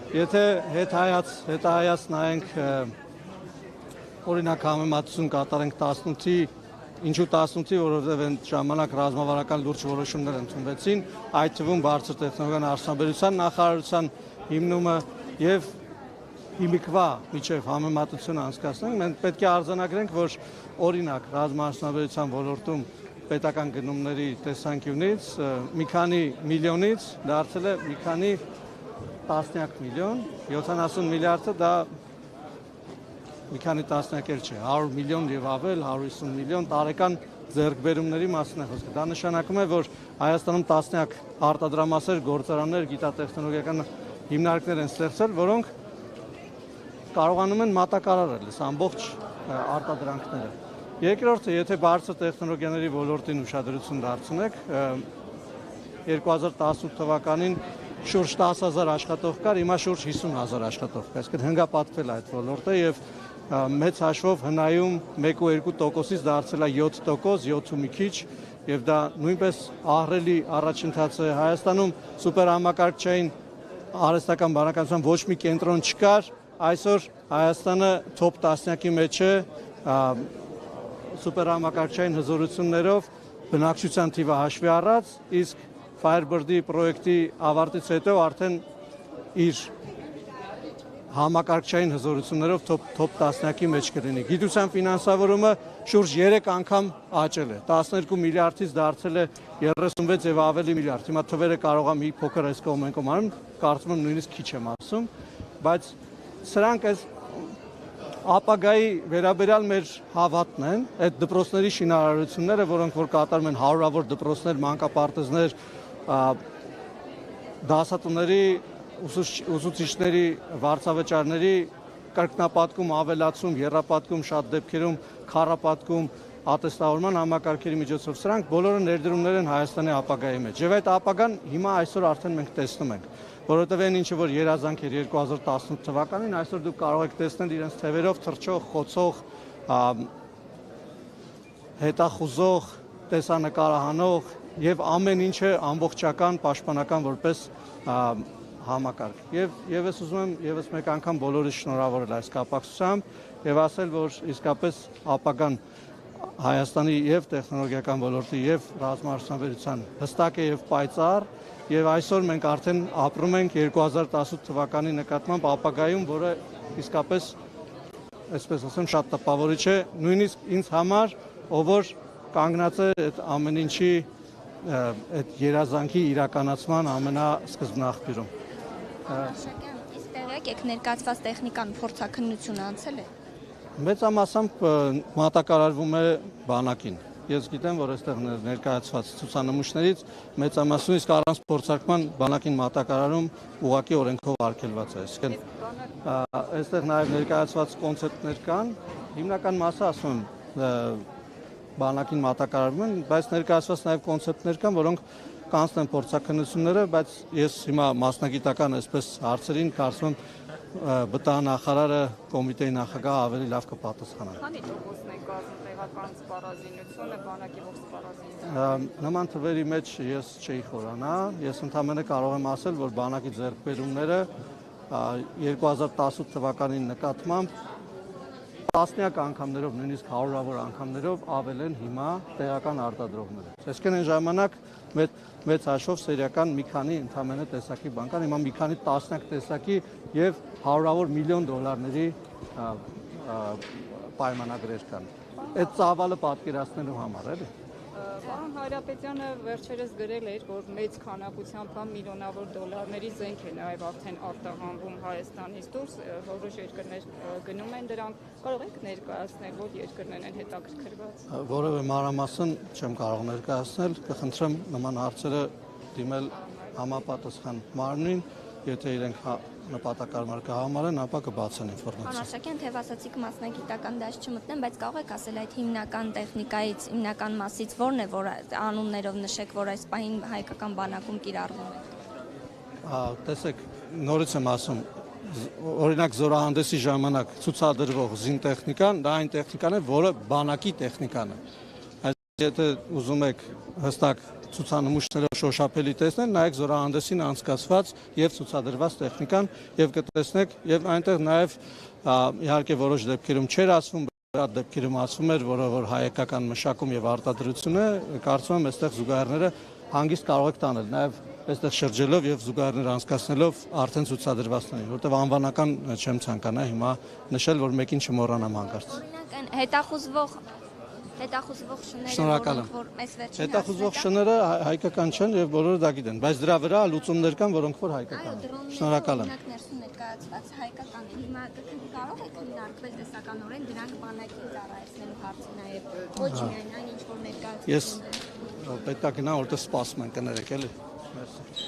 Եթե հետահայաց նայենք օրինակ համեմատություն կատարենք 18-ի, ինչու 18-ի, որովհետև այն ժամանակ ռազմավարական լուրջ որոշումներ ընդունվեցին, այդ թվում բարձր տեխնոլոգիական արդյունաբերության նախարարության հիմնումը եւ հիմիկվա միջև համեմատություն անցկացնենք, մենք պետք է արձանագրենք, որ օրինակ ռազմաարդյունաբերության ոլորտում պետական գնումների տեսանկյունից մի քանի միլիոնից դարձել է մի քանի տասնյակ միլիոն, 70 միլիարդը դա մի քանի տասնյակ էլ չէ, 100 միլիոն եւ ավել, 150 միլիոն տարեկան ձեռքբերումների մասին է խոսքը։ Դա նշանակում է, որ Հայաստանում տասնյակ արտադրամասեր, գործարաններ, գիտատեխնոլոգիական հիմնարկներ են ստեղծել, որոնք կարողանում են մատակարարել այս ամբողջ արտադրանքները։ Երկրորդը, եթե բարձր տեխնոլոգիաների ոլորտին ուշադրություն դարձնեք, 2018 թվականին շուրջ 10,000 աշխատող կար, հիմա շուրջ 50,000 աշխատող կա, այսինքն հնգապատկվել է այդ ոլորտը եւ մեծ հաշվով հնայում 1-2%-ից դարձել է 7%, 7 ու մի քիչ, եւ դա նույնպես ահռելի առաջընթաց է։ Հայաստանում սուպերհամակարգչային արհեստական բանականության ոչ մի կենտրոն չկար, այսօր Հայաստանը top 10-յակի մեջ է սուպերհամակարգչային հզորություններով բնակչության թիվը հաշվի առած, իսկ Firebird-ի պրոյեկտի ավարտից հետո արդեն իր համակարգչային հզորություններով top 10-յակի մեջ կլինի։ Գիտության ֆինանսավորումը շուրջ 3 անգամ աճել է, 12 միլիարդից դարձել է 36 եւ ավելի միլիարդ։ Հիմա թվերը կարող եմ մի փոքր այս կողմենկում անեմ, կարծում եմ նույնիսկ քիչ եմ ասում, բայց սրանք այս ապագայի վերաբերյալ մեր հավատն են, այդ դպրոցների շինարարությունները, որոնք որ կատարում են հարյուրավոր դպրոցներ, մանկապարտեզներ, դասատուների, ուսուցիչների, վարձավճարների կրկնապատկում, ավելացում, եռապատկում, շատ դեպքերում քառապատկում, ատեստավորման համակարգերի միջոցով, սրանք բոլորը ներդրումներ են Հայաստանի ապագայի մեջ։ Եվ այդ ապագան հիմա այսօր արդեն մենք տեսնում ենք, որովհետև այն ինչը որ երազանք էր 2018 թվականին, այսօր դուք կարող եք տեսնել իրենց թևերով թռչող, խոցող, հետախուզող, տեսանկարահանող եւ ամեն ինչը ամբողջական, պաշտպանական որպես համակարգ։ Եվ ես ուզում եմ եւս մեկ անգամ բոլորիս շնորհավորել այս կապակցությամբ եւ ասել, որ իսկապես ապագան Հայաստանի եւ տեխնոլոգիական ոլորտի եւ ռազմաարդյունաբերության հստակ է եւ պայծառ, եւ այսօր մենք արդեն ապրում ենք 2018 թվականի նկատմամբ ապագայում, որը իսկապես, այսպես ասեմ, շատ տպավորիչ է, նույնիսկ ինձ համար, ով որ կանգնած է այդ ամեն ինչի այդ երազանքի իրականացման ամենասկզբնաղբյուրում։ Շակյան, իսկ տեղյակ եք ներկայացված տեխնիկան փորձաքննություն անցել է։ Մեծամասամբ մատակարարվում է բանակին։ Ես գիտեմ, որ այստեղ ներկայացված ցուցանմուշներից մեծամասնություն իսկ առանց փորձարկման բանակին մատակարարում ուղղակի օրենքով արգելված է։ Այսինքն այստեղ նաև ներկայացված կոնցեպտներ կան, հիմնական մասը ասում եմ բանակին մատակարարվում են, բայց ներկայացված նաև կոնցեպտներ կան, որոնք կանցնեն փորձաքննությունները, բայց ես հիմա մասնագիտական այսպես հարցերին կարծում եմ ԲՏԱ-նախարարը, կոմիտեի նախագահը ավելի լավ կպատասխանա։ Քանի տոկոսն է կազմում տեղական սպառազինությունը, բանակի ողջ սպառազինությունը։ Նման թվերի մեջ ես չէի խորանա, ես ընդհանրապես կարող եմ ասել, որ բանակի ձեռքբերումները 2018 թվականին նկատմամբ տասնյակ անգամներով, նույնիսկ հարյուրավոր անգամներով ավել են հիմա տեղական արտադրողները։ Այսինքն այն ժամանակ մեծ հաշվով սերիական մի քանի ընդհանրապես տեսակի բան կան, հիմա մի քանի տասնյակ տեսակի եւ հարյուրավոր միլիոն դոլարների պայմանագրեր կան։ Այդ ծավալը պատկերացնելու համար էլի։ Պարոն Հայրապետյանը վերջերս գրել էր, որ մեծ քանակությամբ միլիոնավոր դոլարների զենք է նաև արդեն արտահանվում Հայաստանից դուրս, որոշ երկրներ գնում են դրանք, կարող եք ներկայացնել, որ երկրներն են հետաքրքրված։ Որևէ մանրամասն չեմ կարող ներկայացնել, կխնդրեմ նման հարցերը դիմել համապատասխան մարմնին, եթե իրենք նպատակարար կհամարեն, ապա կբացեն ինֆորմացիա։ Պարոն Շակյան, թեև ասացիք մասնագիտական դաշտ չմտնեմ, բայց կարող եք ասել այդ հիմնական տեխնիկայից, հիմնական մասից ո՞րն է, որ անուններով նշեք, որ այս պահին հայկական բանակում կիրառվում է։ Տեսեք, նորից եմ ասում, օրինակ զորահանդեսի ժամանակ ցուցադրվող զինտեխնիկան, դա այն տեխնիկան է, որը բանակի տեխնիկան է։ Եթե ուզում եք հստակ ցուցանմուշներով շոշափելի տեսնել, նայեք զորահանդեսին անցկացված եւ ցուցադրված տեխնիկան եւ կտեսնեք եւ այնտեղ նաեւ իհարկե որոշ դեպքերում չէր ասվում, այդ դեպքերում ասվում էր, որ հայկական մշակում եւ արտադրությունը, կարծում եմ, այստեղ զուգահեռները հանգիստ կարող եք տանել, նաեւ այստեղ շրջելով եւ զուգահեռներ անցկացնելով արդեն ցուցադրվածներին, որտեղ անվանական չեմ ցանկանա հիմա նշել, որ մեկին չմոռանամ հանկարծ։ Օրինակ այն հետախուզվող շները, որ մեզ վերջին հետախուզվող շները հայկական չեն եւ բոլորը դա գիտեն, բայց դրա վրա լուծումներ կան, որոնք որ հայկական են։ Շնորհակալ եմ։ Ներսում ներկայացված հայկական է։ Հիմա կարող եք քննարկվել տեսականորեն դրանք բանակին ծառայեցնելու հարցը նաեւ ոչ միայն այն ինչ որ ներկայացվում է։ Ես պետք է գնամ, որտեղ սպասում են կներեք էլի։ Մերսի։